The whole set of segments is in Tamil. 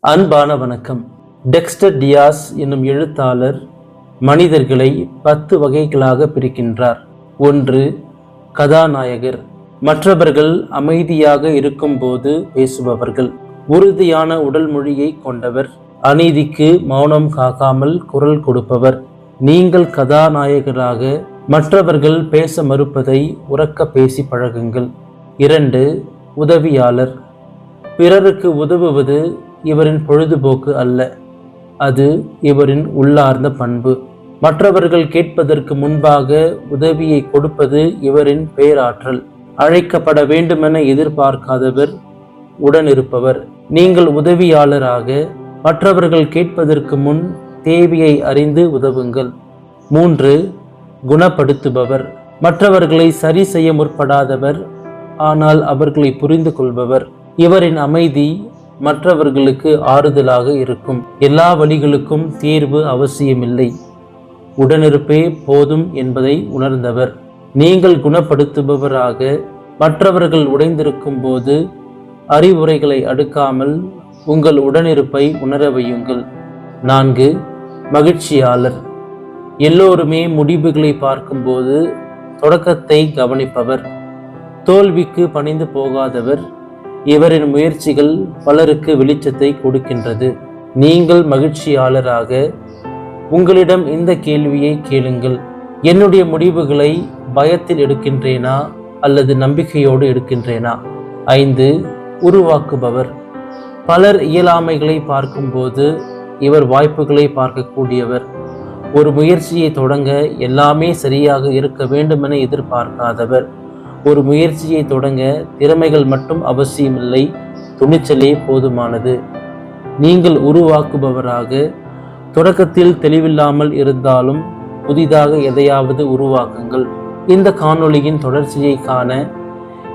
அன்பான வணக்கம். டெக்ஸ்டர் டியாஸ் என்னும் எழுத்தாளர் மனிதர்களை 10 வகைகளாக பிரிக்கின்றார். 1. கதாநாயகர். மற்றவர்கள் அமைதியாக இருக்கும்போது பேசுபவர்கள். உறுதியான உடல் மொழியை கொண்டவர். அநீதிக்கு மௌனம் காக்காமல் குரல் கொடுப்பவர். நீங்கள் கதாநாயகராக மற்றவர்கள் பேச மறுப்பதை உரக்க பேசி பழகுங்கள். 2. உதவியாளர். பிறருக்கு உதவுவது இவரின் பொழுதுபோக்கு அல்ல, அது இவரின் உள்ளார்ந்த பண்பு. மற்றவர்கள் கேட்பதற்கு முன்பாக உதவியை கொடுப்பது இவரின் பேராற்றல். அழைக்கப்பட வேண்டுமென எதிர்பார்க்காதவர், உடனிருப்பவர். நீங்கள் உதவியாளராக மற்றவர்கள் கேட்பதற்கு முன் தேவையை அறிந்து உதவுங்கள். 3. குணப்படுத்துபவர். மற்றவர்களை சரி செய்ய முற்படாதவர், ஆனால் அவர்களை புரிந்து கொள்பவர். இவரின் அமைதி மற்றவர்களுக்கு ஆறுதலாக இருக்கும். எல்லா வழிகளுக்கும் தீர்வு அவசியமில்லை, உடனிருப்பே போதும் என்பதை உணர்ந்தவர். நீங்கள் குணப்படுத்துபவராக மற்றவர்கள் உடைந்திருக்கும் போது அறிவுரைகளை அடுக்காமல் உங்கள் உடனிருப்பை உணர வையுங்கள். 4. மகிழ்ச்சியாளர். எல்லோருமே முடிவுகளை பார்க்கும்போது தொடக்கத்தை கவனிப்பவர். தோல்விக்கு பணிந்து போகாதவர். இவரின் முயற்சிகள் பலருக்கு வெளிச்சத்தை கொடுக்கின்றது. நீங்கள் மகிழ்ச்சியாளராக உங்களிடம் இந்த கேள்வியை கேளுங்கள்: என்னுடைய முடிவுகளை பயத்தில் எடுக்கின்றேனா அல்லது நம்பிக்கையோடு எடுக்கின்றேனா? 5. உருவாக்குபவர். பலர் இயலாமைகளை பார்க்கும்போது இவர் வாய்ப்புகளை பார்க்கக்கூடியவர். ஒரு முயற்சியை தொடங்க எல்லாமே சரியாக இருக்க வேண்டுமென எதிர்பார்க்காதவர். ஒரு முயற்சியை தொடங்க திறமைகள் மட்டும் அவசியமில்லை, துணிச்சலே போதுமானது. நீங்கள் உருவாக்குபவராக தொடக்கத்தில் தெளிவில்லாமல் இருந்தாலும் புதிதாக எதையாவது உருவாக்குங்கள். இந்த காணொளியின் தொடர்ச்சியை காண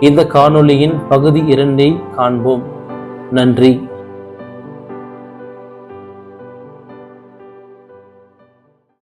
இந்த காணொளியின் பகுதி 2ஐ காண்போம். நன்றி.